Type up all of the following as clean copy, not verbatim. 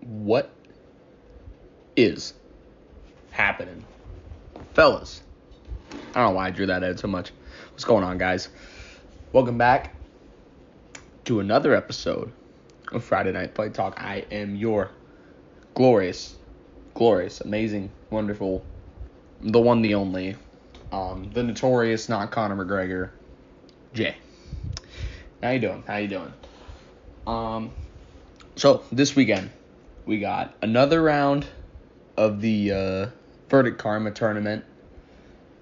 What is happening? Fellas, I don't know why I drew that out so much. What's going on, guys? Welcome back to another episode of Friday Night Fight Talk. I am your glorious, amazing, wonderful, the one, the only, the notorious, not Conor McGregor, Jay. How you doing? So this weekend we got another round of the Verdict Karma tournament,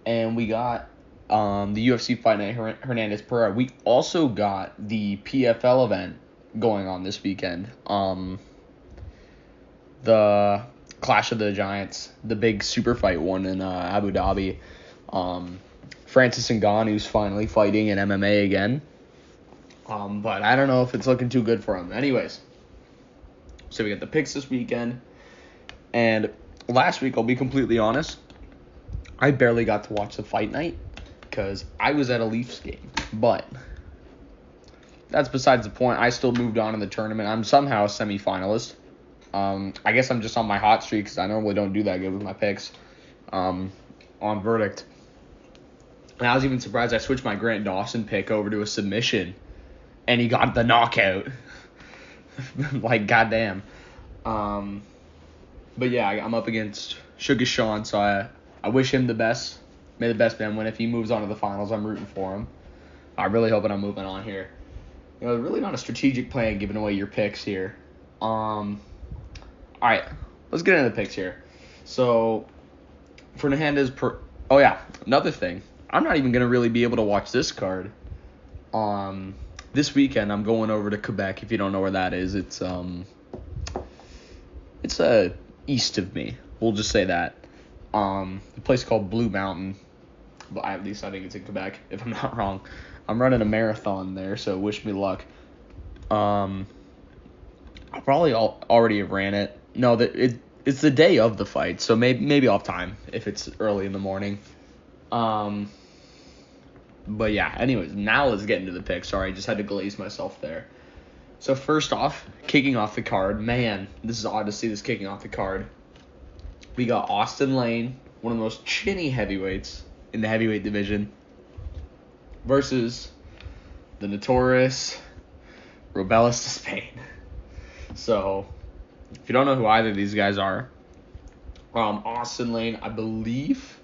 and we got the UFC Fight Night Hernandez Pereira. We also got the PFL event going on this weekend. The Clash of the Giants, the big super fight one in Abu Dhabi. Francis Ngannou's finally fighting in MMA again. But I don't know if it's looking too good for him. Anyways, so we got the picks this weekend. And last week, I'll be completely honest, I barely got to watch the fight night because I was at a Leafs game. But that's besides the point. I still moved on in the tournament. I'm somehow a semifinalist. I guess I'm just on my hot streak because I normally don't do that good with my picks on Verdict. And I was even surprised I switched my Grant Dawson pick over to a submission, and he got the knockout. Like, goddamn. But yeah, I'm up against Sugar Sean, so I wish him the best. May the best man win. If he moves on to the finals, I'm rooting for him. I'm really hoping I'm moving on here. You know, really not a strategic plan giving away your picks here. All right, let's get into the picks here. So, for Hernandez, oh yeah, another thing. I'm not even going to really be able to watch this card. This weekend, I'm going over to Quebec. If you don't know where that is, it's east of me. We'll just say that. A place called Blue Mountain. But at least I think it's in Quebec, if I'm not wrong. I'm running a marathon there, so wish me luck. I probably already have ran it. No, it's the day of the fight, so maybe I'll have time if it's early in the morning. But yeah, anyways, now let's get into the pick. Sorry, I just had to glaze myself there. So first off, kicking off the card. Man, this is odd to see this kicking off the card. We got Austin Lane, one of the most chinny heavyweights in the heavyweight division, versus the notorious Robelis de Spain. So, if you don't know who either of these guys are, Austin Lane, I believe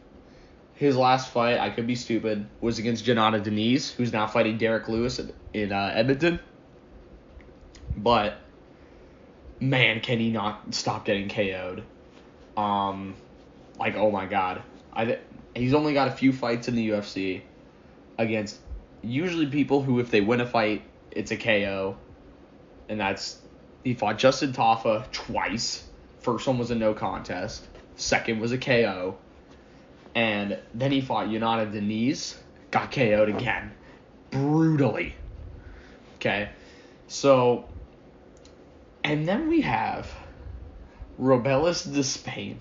his last fight, I could be stupid, was against Jonata Denise, who's now fighting Derek Lewis in Edmonton. But, man, can he not stop getting KO'd. Oh my god. He's only got a few fights in the UFC against usually people who, if they win a fight, it's a KO. And he fought Justin Tafa twice. First one was a no contest. Second was a KO. And then he fought Jonata Denise, got KO'd again. Brutally. Okay. So, and then we have Robelis de Spain.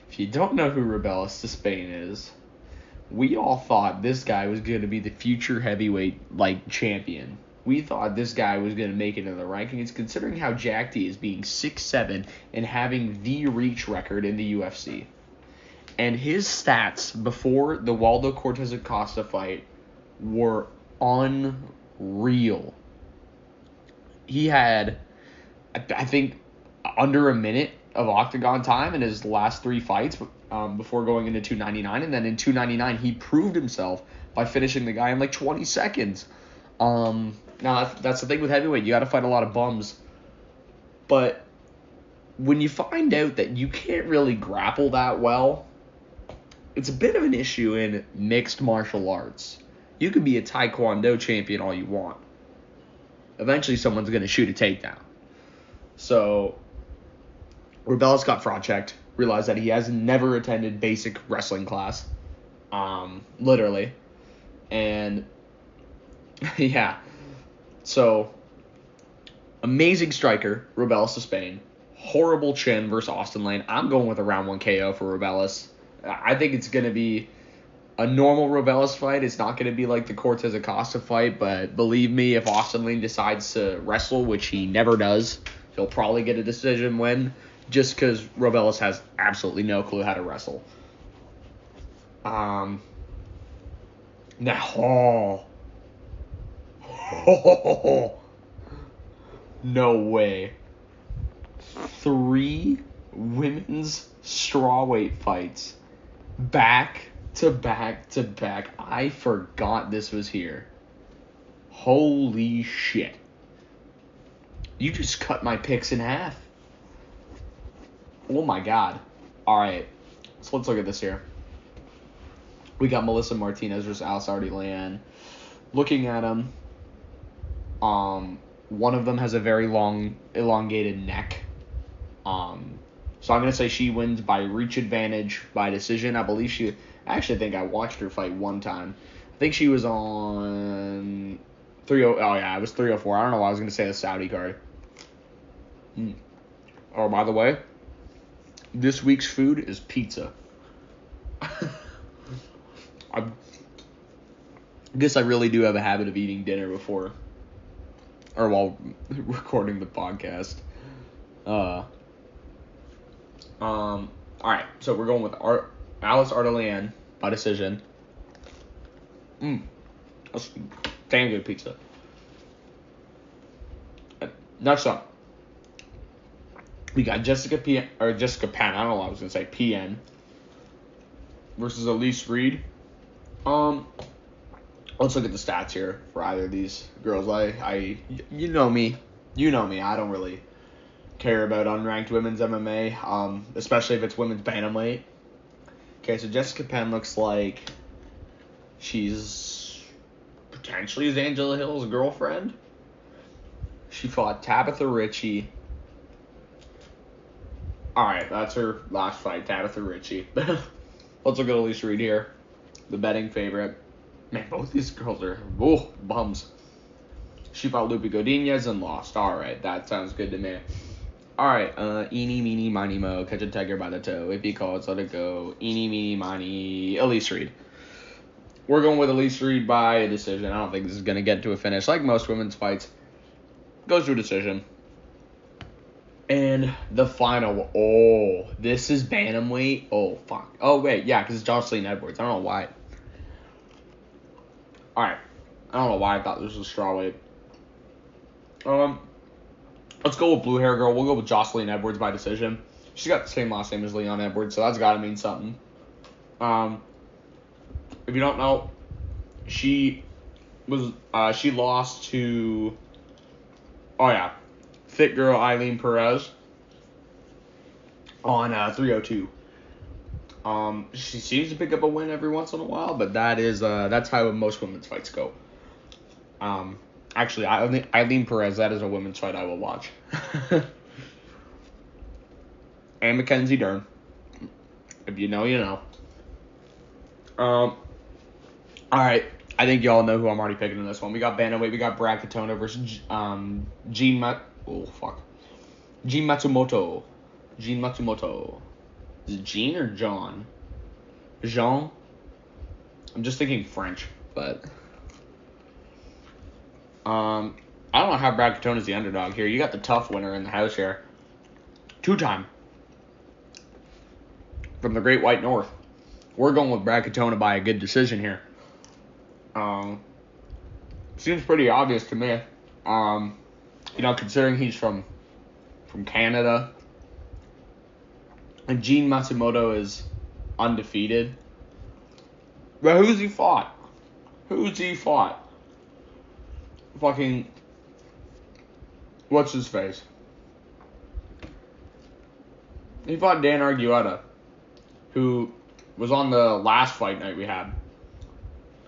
If you don't know who Robelis de Spain is, we all thought this guy was going to be the future heavyweight, champion. We thought this guy was going to make it in the rankings, considering how jacked he is, being 6'7", and having the reach record in the UFC. And his stats before the Waldo Cortez Acosta fight were unreal. He had, I think, under a minute of octagon time in his last three fights before going into 299. And then in 299, he proved himself by finishing the guy in 20 seconds. Now, that's the thing with heavyweight. You got to fight a lot of bums. But when you find out that you can't really grapple that well, it's a bit of an issue in mixed martial arts. You can be a Taekwondo champion all you want. Eventually, someone's going to shoot a takedown. So, Robelis got fraud checked, realized that he has never attended basic wrestling class. Literally. And, yeah. So, amazing striker, Robelis de Spain. Horrible chin versus Austin Lane. I'm going with a round 1 KO for Robelis. I think it's going to be a normal Robelis fight. It's not going to be like the Cortez Acosta fight, but believe me, if Austin Lane decides to wrestle, which he never does, He'll probably get a decision win just because Robelis has absolutely no clue how to wrestle. Now, no way. 3 women's strawweight fights back to back to back. I forgot this was here. Holy shit. You just cut my picks in half. Oh my god. Alright. So let's look at this here. We got Melissa Martinez versus Alice Artie-Leanne. Looking at them, one of them has a very long, elongated neck. So I'm going to say she wins by reach advantage, by decision. I actually think I watched her fight one time. I think she was on 30. Oh yeah, it was 304. I don't know why I was going to say the Saudi card. Oh, by the way, this week's food is pizza. I guess I really do have a habit of eating dinner before or while recording the podcast. Alright, so we're going with Alice Artie-Leanne by decision. That's damn good pizza. Next up, we got Jessica Penn. I don't know what I was gonna say. PN versus Elise Reed. Let's look at the stats here for either of these girls. You know me. I don't really care about unranked women's MMA, especially if it's women's bantamweight. Okay, so Jessica Penn looks like she's potentially Angela Hill's girlfriend. She fought Tabitha Ritchie. Alright, that's her last fight, Tabitha Ritchie. Let's look at Elise Reed here, the betting favorite. Man, both these girls are bums. She fought Lupe Godinez and lost. Alright, that sounds good to me. Alright, eeny, meeny, miny, mo, catch a tiger by the toe. If he calls, let it go. Eeny, meeny, miny, Elise Reed. We're going with Elise Reed by a decision. I don't think this is going to get to a finish. Like most women's fights, goes to a decision. And the final, this is bantamweight. Oh, fuck. Oh, wait, yeah, because it's Jocelyn Edwards. I don't know why. Alright, I don't know why I thought this was strawweight. Let's go with blue hair girl. We'll go with Jocelyn Edwards by decision. She's got the same last name as Leon Edwards, so that's got to mean something. If you don't know, she lost to, fit girl Eileen Perez on 302. She seems to pick up a win every once in a while, but that's how most women's fights go. Actually, Eileen Perez, that is a women's fight I will watch. And Mackenzie Dern. If you know, you know. Alright, I think y'all know who I'm already picking in this one. We got bantamweight, we got Brad Katona versus Jean Matsumoto. Jean Matsumoto. Is it Jean or John? Jean? I'm just thinking French, but I don't know how Brad Katona's the underdog here. You got the tough winner in the house here. 2-time. From the Great White North. We're going with Brad Katona by a good decision here. Seems pretty obvious to me. Considering he's from Canada. And Jean Matsumoto is undefeated. But who's he fought? Fucking, what's his face? He fought Dan Argueta, who was on the last fight night we had.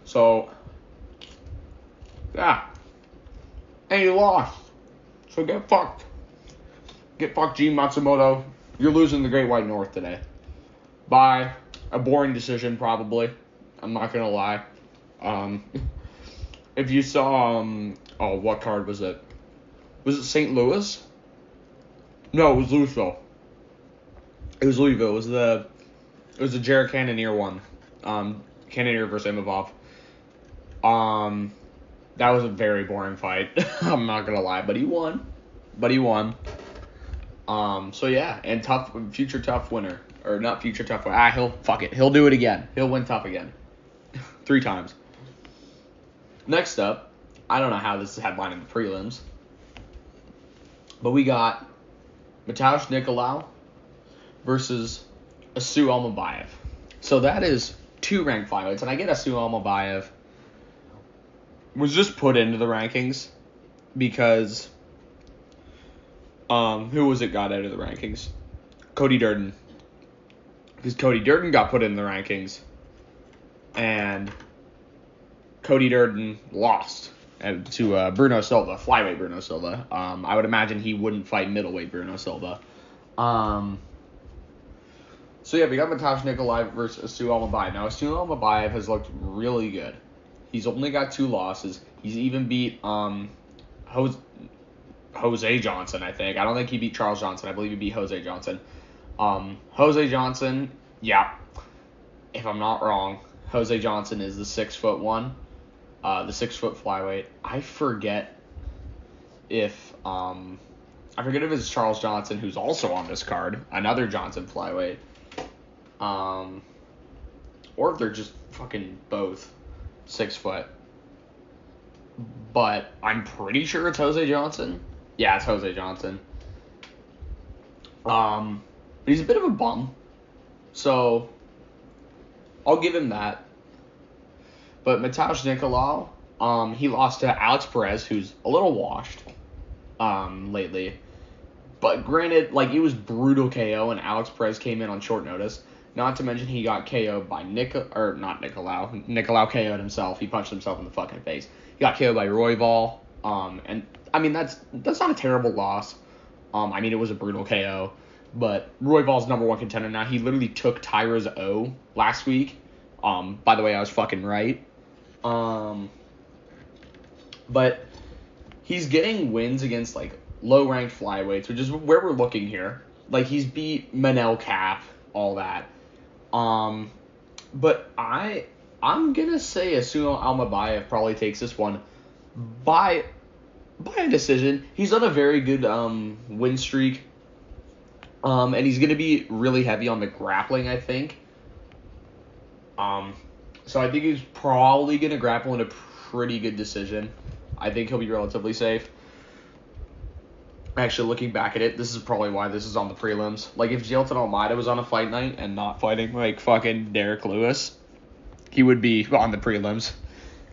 So, yeah. And he lost. So get fucked. Get fucked, Jean Matsumoto. You're losing the Great White North today. By a boring decision, probably. I'm not going to lie. If you saw, what card was it? Was it St. Louis? No, it was Louisville. It was Louisville. It was the Jared Cannonier one. Cannonier versus Imavov. That was a very boring fight. I'm not going to lie, but he won. So yeah, and future tough winner. Or not future tough winner. He'll do it again. He'll win tough again. 3 times. Next up, I don't know how this is headlining the prelims, but we got Mateusz Nicolau versus Asu Almabayev. So that is 2 ranked flyweights, and I get Asu Almabayev was just put into the rankings because who was it got out of the rankings? Cody Durden. Because Cody Durden got put in the rankings, and Cody Durden lost to Bruno Silva, flyweight Bruno Silva. I would imagine he wouldn't fight middleweight Bruno Silva. So yeah, we got Mateusz Nicolau versus Asu Almabayev. Now, Asu Almabayev has looked really good. He's only got 2 losses. He's even beat Jose Johnson, I think. I don't think he beat Charles Johnson. I believe he beat Jose Johnson. Jose Johnson, yeah, if I'm not wrong, Jose Johnson is the 6'1", the 6-foot flyweight. I forget if it's Charles Johnson, who's also on this card, another Johnson flyweight, or if they're just fucking both 6 foot. But I'm pretty sure it's Jose Johnson. Yeah, it's Jose Johnson. But he's a bit of a bum, so I'll give him that. But Mateusz Nicolau, he lost to Alex Perez, who's a little washed lately. But granted, like, it was brutal KO, and Alex Perez came in on short notice. Not to mention he got KO'd by Nicolau. Nicolau KO'd himself. He punched himself in the fucking face. He got KO'd by Royval. And I mean that's not a terrible loss. I mean, it was a brutal KO. But Royval's #1 contender now. He literally took Tyra's O last week. By the way, I was fucking right. But he's getting wins against, like, low-ranked flyweights, which is where we're looking here. Like, he's beat Manel Cap, all that. But I'm gonna say Asu Almabayev probably takes this one by a decision. He's on a very good win streak. And he's gonna be really heavy on the grappling, I think. So I think he's probably gonna grapple in a pretty good decision. I think he'll be relatively safe. Actually, looking back at it, this is probably why this is on the prelims. Like, if Jailton Almeida was on a fight night and not fighting, like, fucking Derek Lewis, he would be on the prelims.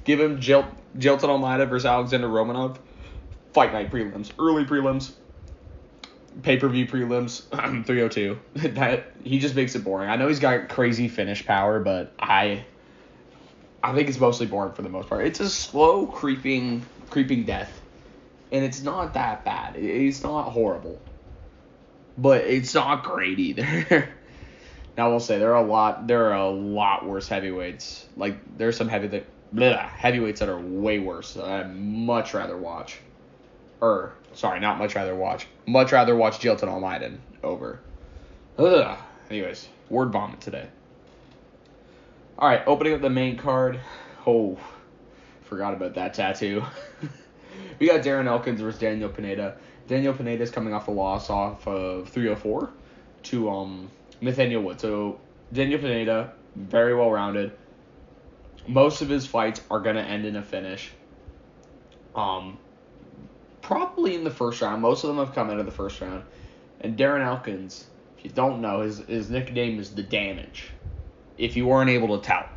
Give him Jailton Almeida versus Alexander Romanov. Fight night prelims. Early prelims. Pay-per-view prelims. 302. He just makes it boring. I know he's got crazy finish power, but I think it's mostly boring for the most part. It's a slow, creeping death. And it's not that bad. It's not horrible. But it's not great either. Now, we'll say there are a lot worse heavyweights. Like, there are some heavyweights that are way worse that I'd much rather watch. Not much rather watch. Much rather watch Jailton Almeida over. Anyways, word vomit today. Alright, opening up the main card. Oh, forgot about that tattoo. We got Darren Elkins versus Daniel Pineda. Daniel Pineda is coming off a loss off of 304 to Nathaniel Wood. So Daniel Pineda, very well rounded. Most of his fights are gonna end in a finish. Probably in the first round. Most of them have come out of the first round. And Darren Elkins, if you don't know, his nickname is The Damage. If you weren't able to tell,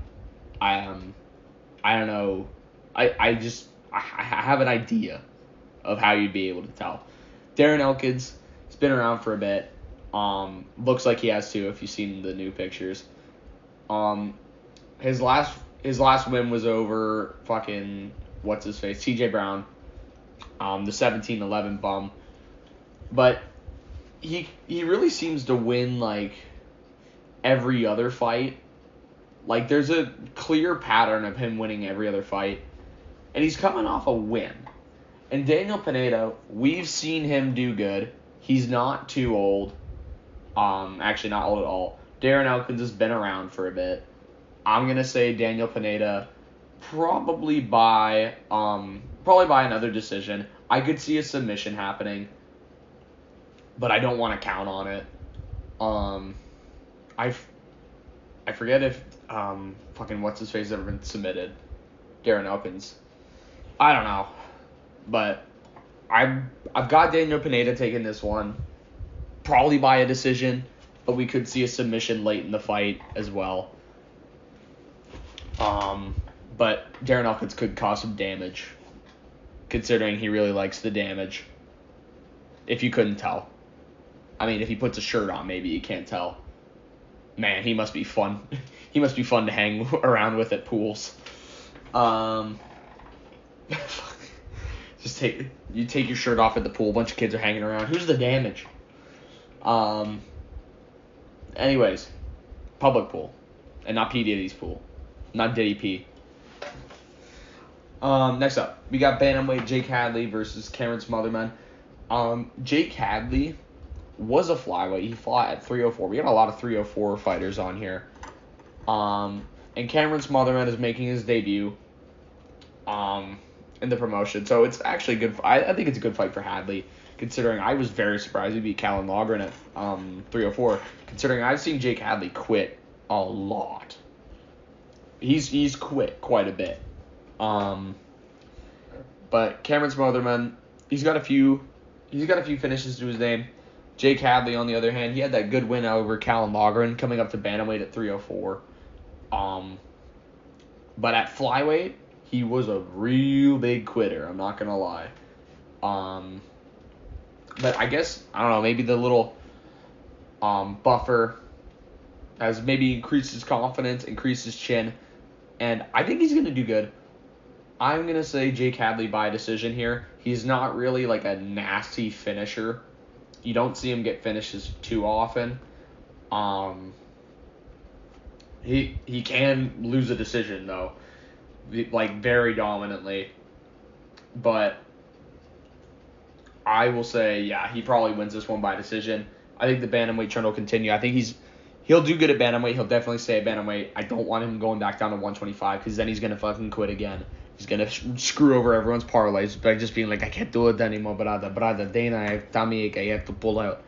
I don't know. I have an idea of how you'd be able to tell. Darren Elkins has been around for a bit. Looks like he has too, if you've seen the new pictures. His last win was over fucking what's his face, TJ Brown, the 17-11 bum. But he really seems to win like every other fight. Like, there's a clear pattern of him winning every other fight. And he's coming off a win. And Daniel Pineda, we've seen him do good. He's not too old. Actually, not old at all. Darren Elkins has been around for a bit. I'm going to say Daniel Pineda probably by another decision. I could see a submission happening. but I don't want to count on it. I forget if fucking what's his face has ever been submitted. Darren Elkins. I don't know, but I've got Daniel Pineda taking this one, probably by a decision, but we could see a submission late in the fight as well. But Darren Elkins could cause some damage, considering he really likes the damage. If you couldn't tell. I mean, if he puts a shirt on, maybe you can't tell. Man, he must be fun. He must be fun to hang around with at pools. Just take your shirt off at the pool. A bunch of kids are hanging around. Who's the damage? Anyways, public pool, and not P Diddy's pool, not Diddy P. Next up, we got bantamweight Jake Hadley versus Cameron Smotherman. Jake Hadley was a flyweight. He fought at 304. We got a lot of 304 fighters on here. And Cameron Smotherman is making his debut in the promotion. So it's actually good. I think it's a good fight for Hadley, considering I was very surprised he beat Callum Logren at 304, considering I've seen Jake Hadley quit a lot. He's quit quite a bit. But Cameron Smotherman, he's got a few finishes to his name. Jake Hadley, on the other hand, he had that good win over Callum Logren coming up to bantamweight at 304. But at flyweight, he was a real big quitter. I'm not gonna lie. But I guess, I don't know, maybe the little buffer has maybe increased his confidence, increased his chin, and I think he's gonna do good. I'm gonna say Jake Hadley by decision here. He's not really like a nasty finisher. You don't see him get finishes too often. He can lose a decision though, like very dominantly. But I will say, yeah, he probably wins this one by decision. I think the bantamweight trend will continue. I think he'll do good at bantamweight. He'll definitely stay at bantamweight. I don't want him going back down to 125 because then he's gonna fucking quit again. He's gonna screw over everyone's parlays by just being like, I can't do it anymore, brother, Dana, I have tummy ache, I have to pull out.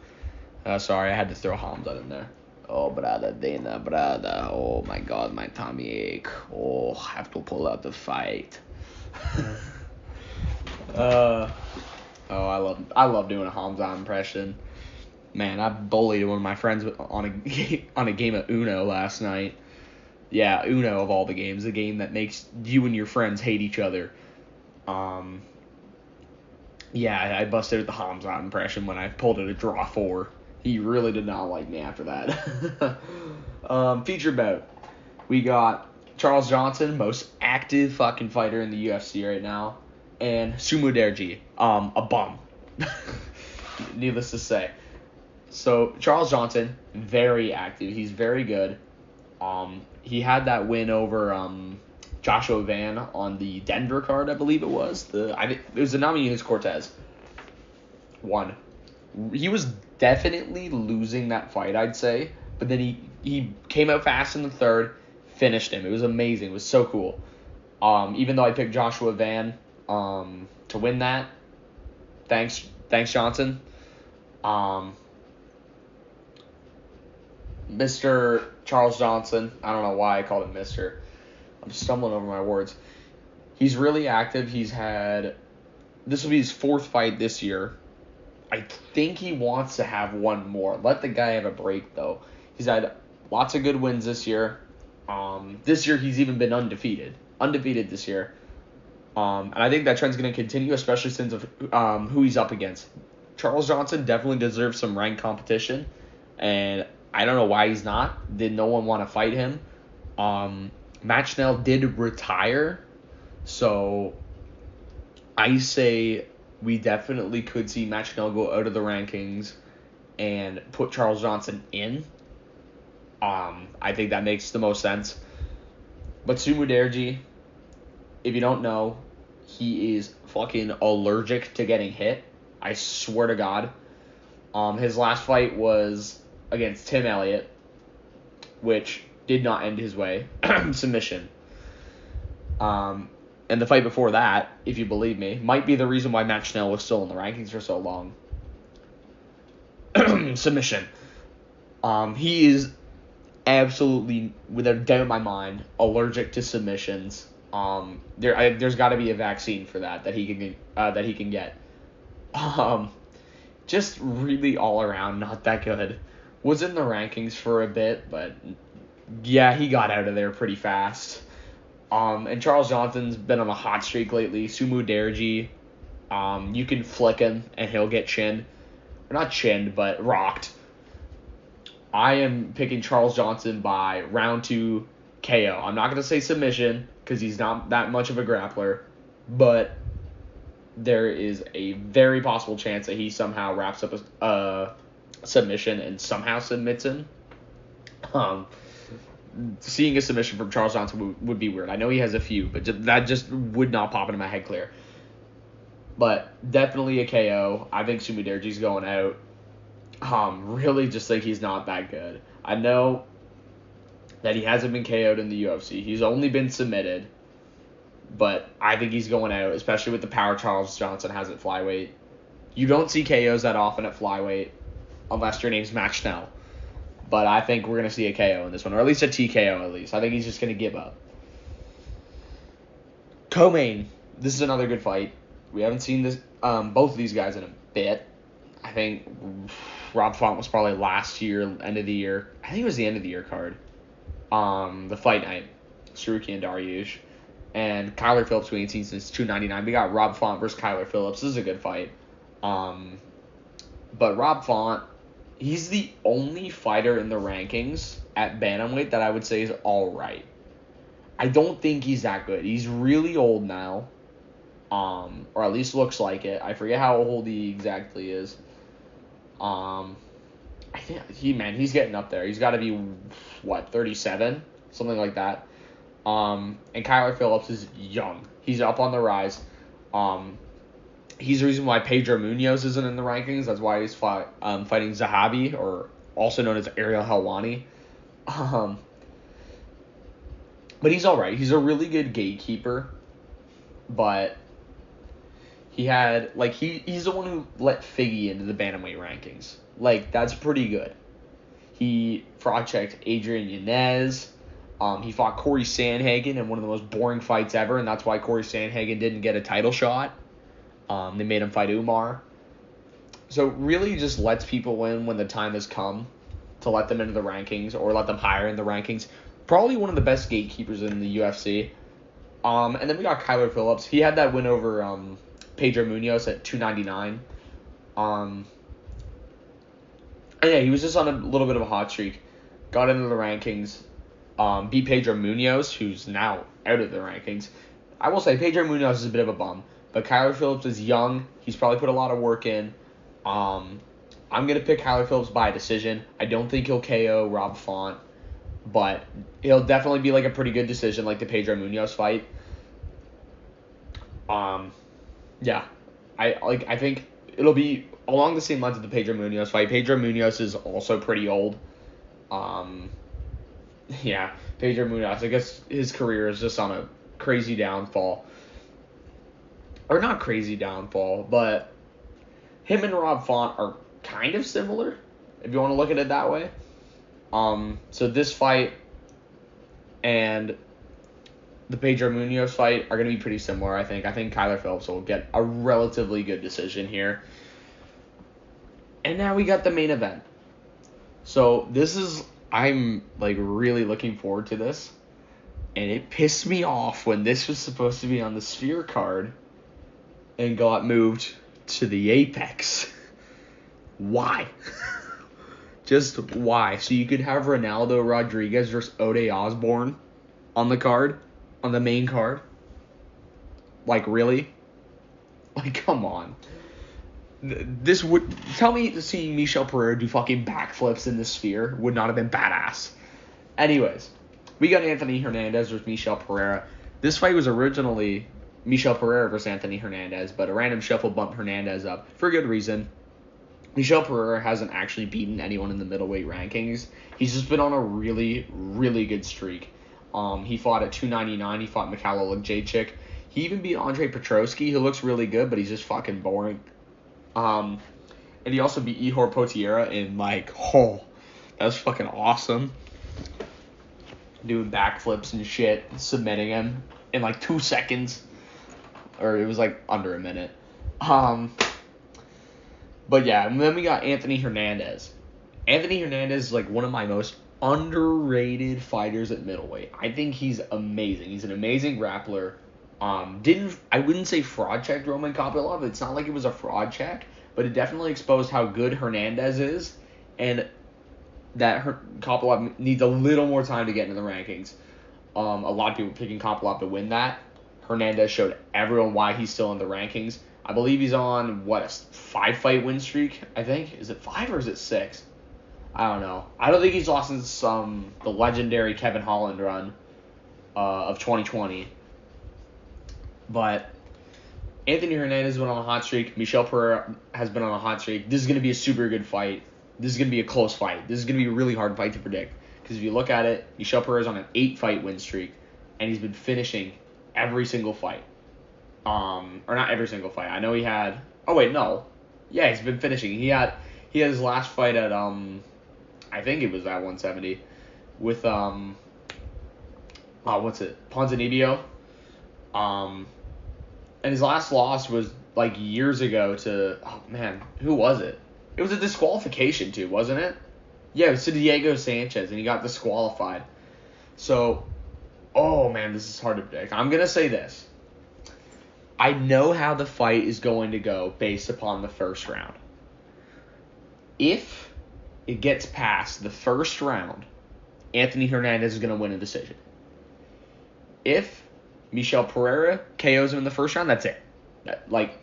Sorry, I had to throw Hamza in there. Oh, brother, Dana, brother, oh my god, my tummy ache. Oh, I have to pull out the fight. I love doing a Hamza impression. Man, I bullied one of my friends on a game of Uno last night. Yeah, Uno of all the games, the game that makes you and your friends hate each other. Yeah, I busted at the Hamza impression when I pulled it a draw 4. He really did not like me after that. Feature bout. We got Charles Johnson, most active fucking fighter in the UFC right now, and Sumo Derji, a bum. Needless to say. So, Charles Johnson, very active. He's very good. He had that win over Joshua Van on the Denver card, I believe it was. It was the Namajunas Cortez. Won. He was definitely losing that fight, I'd say. But then he came out fast in the third, finished him. It was amazing. It was so cool. Even though I picked Joshua Van to win that. Thanks Johnson. Mr. Charles Johnson, I don't know why I called him Mr. I'm stumbling over my words. He's really active. This will be his 4th fight this year. I think he wants to have one more. Let the guy have a break, though. He's had lots of good wins this year. This year he's even been undefeated. Undefeated this year. And I think that trend's going to continue, especially since of who he's up against. Charles Johnson definitely deserves some ranked competition, and I don't know why he's not. Did no one want to fight him? Matt Schnell did retire, so I say we definitely could see Matt Schnell go out of the rankings and put Charles Johnson in. I think that makes the most sense. But Sumo Derji, if you don't know, he is fucking allergic to getting hit. I swear to God. His last fight was against Tim Elliott, which did not end his way. Submission. And the fight before that, if you believe me, might be the reason why Matt Schnell was still in the rankings for so long. submission. He is absolutely, without a doubt in my mind, allergic to submissions. There's got to be a vaccine for that he can get. Just really all around not that good. Was in the rankings for a bit, but yeah, he got out of there pretty fast. And Charles Johnson's been on a hot streak lately. Sumu Derji, you can flick him and he'll get chinned. Or not chinned, but rocked. I am picking Charles Johnson by round 2 KO. I'm not going to say submission because he's not that much of a grappler, but there is a very possible chance that he somehow wraps up a submission and somehow submits him. Seeing a submission from Charles Johnson would be weird. I know he has a few, but that just would not pop into my head clear. But definitely a KO. I think Sumu Derji's going out. Really just think he's not that good. I know that he hasn't been KO'd in the UFC. He's only been submitted. But I think he's going out, especially with the power Charles Johnson has at flyweight. You don't see KOs that often at flyweight unless your name's Matt Schnell. But I think we're going to see a KO in this one, or at least a TKO at least. I think he's just going to give up. Co-main. This is another good fight. We haven't seen this both of these guys in a bit. I think Rob Font was probably last year, end of the year. I think it was the end of the year card. The fight night. Saruki and Dariush. And Kyler Phillips, we ain't seen since 299. We got Rob Font versus Kyler Phillips. This is a good fight. But Rob Font, he's the only fighter in the rankings at bantamweight that I would say is all right. I don't think he's that good. He's really old now, or at least looks like it. I forget how old he exactly is. I think he's getting up there. He's got to be 37, something like that. And Kyler Phillips is young. He's up on the rise. He's the reason why Pedro Munoz isn't in the rankings. That's why he's fighting Zahabi, or also known as Ariel Helwani. But he's all right. He's a really good gatekeeper. But he had, he's the one who let Figgy into the bantamweight rankings. That's pretty good. He fraud-checked Adrian Yanez. He fought Corey Sandhagen in one of the most boring fights ever, and that's why Corey Sandhagen didn't get a title shot. They made him fight Umar. So really just lets people win when the time has come to let them into the rankings or let them higher in the rankings. Probably one of the best gatekeepers in the UFC. And then we got Kyler Phillips. He had that win over Pedro Munoz at 299. And yeah, he was just on a little bit of a hot streak. Got into the rankings. Beat Pedro Munoz, who's now out of the rankings. I will say Pedro Munoz is a bit of a bum, but Kyler Phillips is young. He's probably put a lot of work in. I'm going to pick Kyler Phillips by decision. I don't think he'll KO Rob Font, but he'll definitely be a pretty good decision like the Pedro Munoz fight. Yeah. I think it'll be along the same lines of the Pedro Munoz fight. Pedro Munoz is also pretty old. Yeah, Pedro Munoz, I guess his career is just on a crazy downfall. Or not crazy downfall, but him and Rob Font are kind of similar, if you want to look at it that way. So this fight and the Pedro Munoz fight are going to be pretty similar, I think. I think Kyler Phillips will get a relatively good decision here. And now we got the main event. So this is... I'm really looking forward to this, and it pissed me off when this was supposed to be on the Sphere card and got moved to the Apex. Why? Just why? So you could have Ronaldo Rodriguez versus Ode Osborne on the card, on the main card? Really? Come on. This would... Tell me seeing Michel Pereira do fucking backflips in the Sphere would not have been badass. Anyways, we got Anthony Hernandez versus Michel Pereira. This fight was originally Michel Pereira versus Anthony Hernandez, but a random shuffle bumped Hernandez up for a good reason. Michel Pereira hasn't actually beaten anyone in the middleweight rankings. He's just been on a really, really good streak. He fought at 299. He fought Mikhailo Lajczyk. He even beat Andre Petrosky, who looks really good, but he's just fucking boring. And he also beat Ihor Potiera in, like, that was fucking awesome. Doing backflips and shit, submitting him in, like, 2 seconds. Or it was, like, under a minute. But, yeah, and then we got Anthony Hernandez. Anthony Hernandez is, like, one of my most underrated fighters at middleweight. I think he's amazing. He's an amazing grappler. I wouldn't say fraud checked Roman Kopylov. It's not like it was a fraud check, but it definitely exposed how good Hernandez is, and that Kopylov needs a little more time to get into the rankings. A lot of people picking Kopylov to win that. Hernandez showed everyone why he's still in the rankings. I believe he's on, a 5-fight win streak, I think? Is it 5 or is it 6? I don't know. I don't think he's lost since the legendary Kevin Holland run of 2020. But Anthony Hernandez went on a hot streak. Michel Pereira has been on a hot streak. This is going to be a super good fight. This is going to be a close fight. This is going to be a really hard fight to predict. Because if you look at it, Michel Pereira is on an 8-fight win streak. And he's been finishing every single fight. Or not every single fight. I know he had... Oh, wait, no. Yeah, he's been finishing. He had his last fight at... I think it was at 170. With... Ponzinibbio. And his last loss was, like, years ago to... Oh, man. Who was it? It was a disqualification, too, wasn't it? Yeah, it was to Diego Sanchez, and he got disqualified. So... Oh, man, this is hard to predict. I'm going to say this. I know how the fight is going to go based upon the first round. If it gets past the first round, Anthony Hernandez is going to win a decision. If Michel Pereira KOs him in the first round, that's it. Like,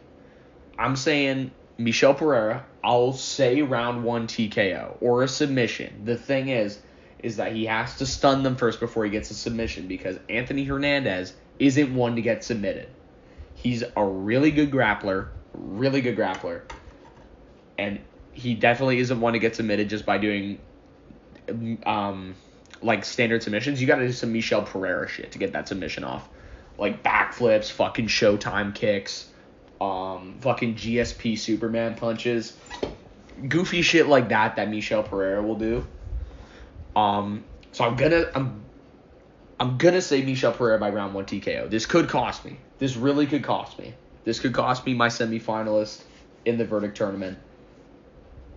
I'm saying Michel Pereira, I'll say round 1 TKO or a submission. The thing is that he has to stun them first before he gets a submission because Anthony Hernandez isn't one to get submitted. He's a really good grappler, and he definitely isn't one to get submitted just by doing like standard submissions. You got to do some Michel Pereira shit to get that submission off, like backflips, fucking Showtime kicks, fucking GSP Superman punches, goofy shit like that Michel Pereira will do. So I'm gonna say Michel Pereira by round 1 TKO. This could cost me. This really could cost me. This could cost me my semifinalist in the verdict tournament.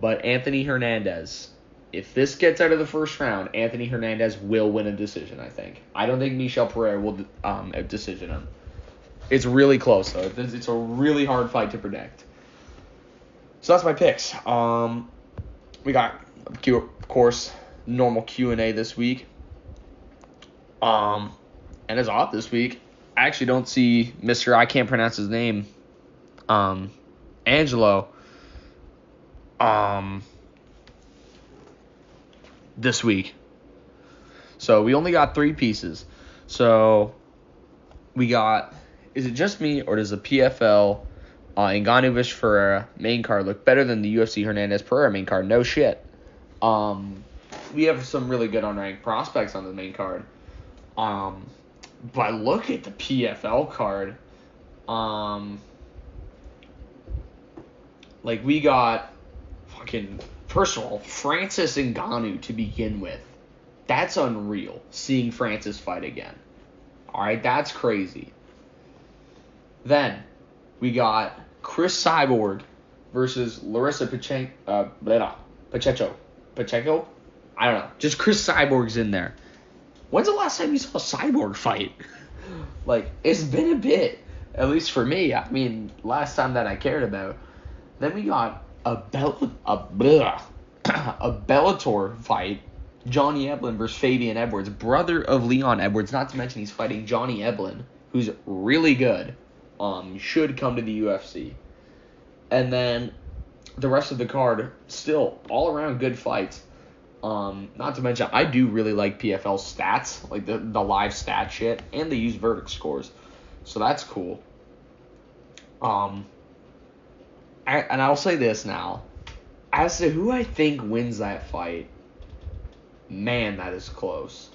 But Anthony Hernandez, if this gets out of the first round, Anthony Hernandez will win a decision, I think. I don't think Michel Pereira will decision him. It's really close, though. It's a really hard fight to predict. So that's my picks. We got, of course, normal Q&A this week. And as off this week, I actually don't see Mr. I can't pronounce his name, Angelo, this week. So we only got 3 pieces. So we got, is it just me or does the PFL Ngannou vs. Pereira main card look better than the UFC Hernandez Pereira main card? No shit. We have some really good unranked prospects on the main card. But look at the PFL card. Like we got fucking, first of all, Francis Ngannou to begin with. That's unreal, seeing Francis fight again. Alright, that's crazy. Then, we got Chris Cyborg versus Larissa Pacheco? Pacheco? I don't know. Just Chris Cyborg's in there. When's the last time you saw a Cyborg fight? Like, it's been a bit. At least for me. I mean, last time that I cared about. Then we got a Bellator fight. Johnny Eblen versus Fabian Edwards. Brother of Leon Edwards. Not to mention he's fighting Johnny Eblen, who's really good. Should come to the UFC. And then the rest of the card, still all around good fights. Not to mention, I do really like PFL stats, like the live stat shit, and they use verdict scores. So that's cool. And I'll say this now. As to who I think wins that fight, man, that is close.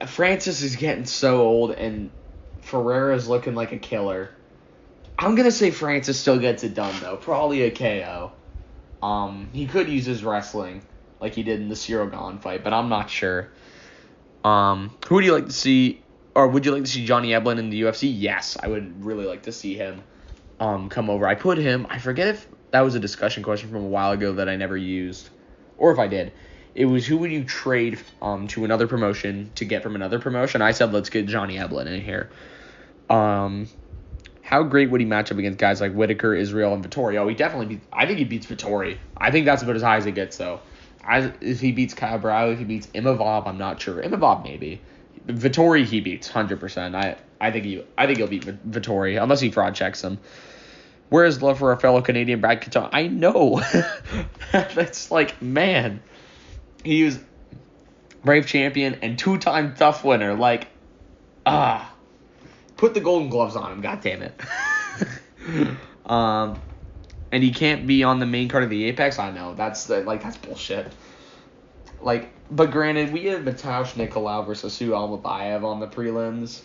Francis is getting so old, and Pereira's looking like a killer. I'm going to say Francis still gets it done, though. Probably a KO. He could use his wrestling like he did in the Cyril Gane fight, but I'm not sure. Who would you like to see, or would you like to see Johnny Eblen in the UFC? Yes, I would really like to see him come over. I forget if that was a discussion question from a while ago that I never used, or if I did. It was, who would you trade to another promotion to get from another promotion? I said, let's get Johnny Eblen in here. How great would he match up against guys like Whitaker, Israel, and Vettori? Oh, I think he beats Vettori. I think that's about as high as it gets, though. If he beats Kyle Browley, if he beats Imavov, I'm not sure. Imavov, maybe. Vettori, he beats 100%. I think he'll beat Vettori, unless he fraud checks him. Where is love for our fellow Canadian Brad Katona? I know. That's like, man. He was Brave champion and 2-time Tough winner. Like, put the golden gloves on him, goddammit. And he can't be on the main card of the Apex. I know that's bullshit. Like, but granted, we have Mateusz Nicolau versus Sue Almabayev on the prelims.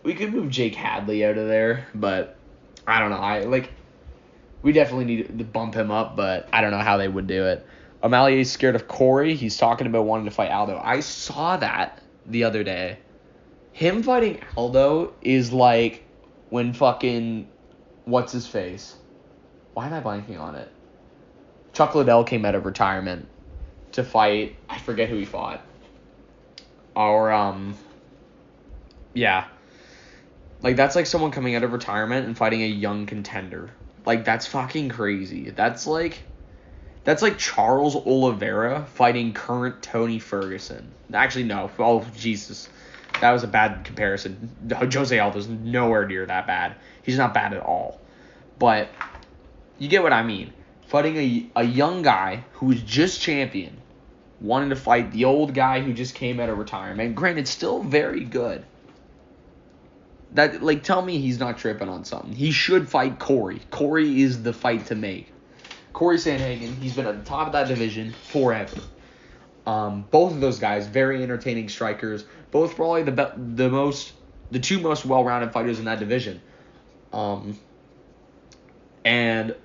We could move Jake Hadley out of there, but I don't know. We definitely need to bump him up, but I don't know how they would do it. O'Malley's scared of Corey. He's talking about wanting to fight Aldo. I saw that the other day. Him fighting Aldo is like when fucking what's his face? Why am I blanking on it? Chuck Liddell came out of retirement to fight. I forget who he fought. Yeah. Like, that's like someone coming out of retirement and fighting a young contender. Like, that's fucking crazy. That's like Charles Oliveira fighting current Tony Ferguson. Actually, no. Oh, Jesus. That was a bad comparison. Jose Aldo's nowhere near that bad. He's not bad at all. But you get what I mean. Fighting a young guy who is just champion, wanting to fight the old guy who just came out of retirement. Granted, still very good. That, like, tell me he's not tripping on something. He should fight Corey. Corey is the fight to make. Corey Sandhagen, he's been at the top of that division forever. Both of those guys, very entertaining strikers. Both probably the two most well-rounded fighters in that division. And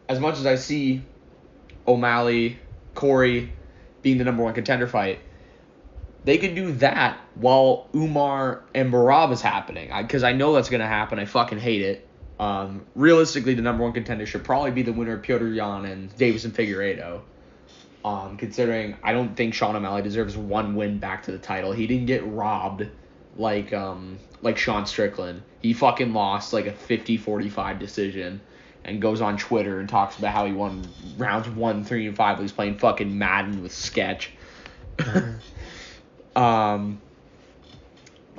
as much as I see O'Malley, Corey being the number one contender fight, they could do that while Umar and Merab is happening. Because I know that's going to happen. I fucking hate it. Realistically, the number one contender should probably be the winner of Petr Yan and Davison Figueiredo. Considering I don't think Sean O'Malley deserves one win back to the title. He didn't get robbed like Sean Strickland. He fucking lost like a 50-45 decision and goes on Twitter and talks about how he won rounds 1, 3, and 5 while he's playing fucking Madden with Sketch.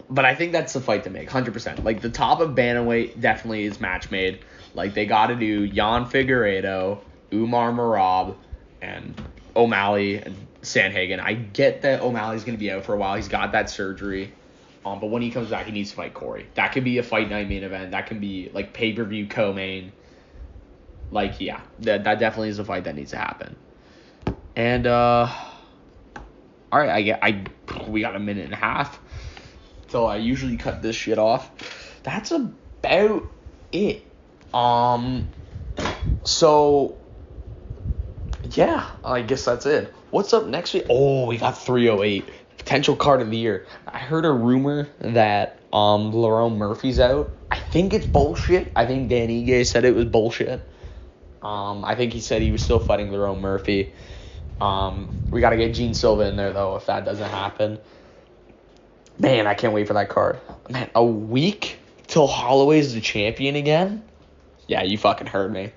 But I think that's the fight to make, 100%. Like, the top of bantamweight definitely is match made. Like, they got to do Yan Figueiredo, Umar Merab, and O'Malley and Sandhagen. I get that O'Malley's going to be out for a while. He's got that surgery. But when he comes back, he needs to fight Corey. That could be a fight night main event. That can be, like, pay-per-view co-main. Like, yeah, that definitely is a fight that needs to happen. And, all right, we got a minute and a half till I usually cut this shit off. That's about it. So, yeah, I guess that's it. What's up next week? Oh, we got 308. Potential card of the year. I heard a rumor that Lerone Murphy's out. I think it's bullshit. I think Dan Ige said it was bullshit. I think he said he was still fighting Lerone Murphy. We got to get Gene Silva in there, though, if that doesn't happen. Man, I can't wait for that card. Man, a week till Holloway's the champion again? Yeah, you fucking heard me.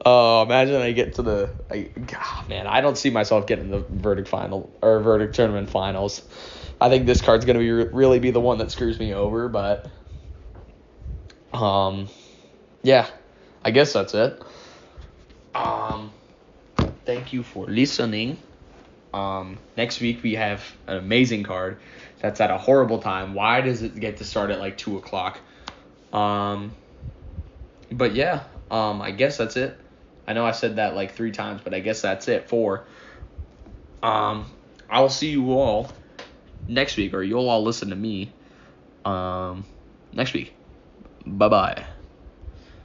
Oh, imagine I get to man, I don't see myself getting the verdict tournament finals. I think this card's going to really be the one that screws me over, but yeah, I guess that's it. Thank you for listening. Next week we have an amazing card that's at a horrible time. Why does it get to start at like 2 o'clock? But yeah, I guess that's it. I know I said that like 3 times, but I guess that's it for. I'll see you all next week, or you'll all listen to me next week. Bye-bye.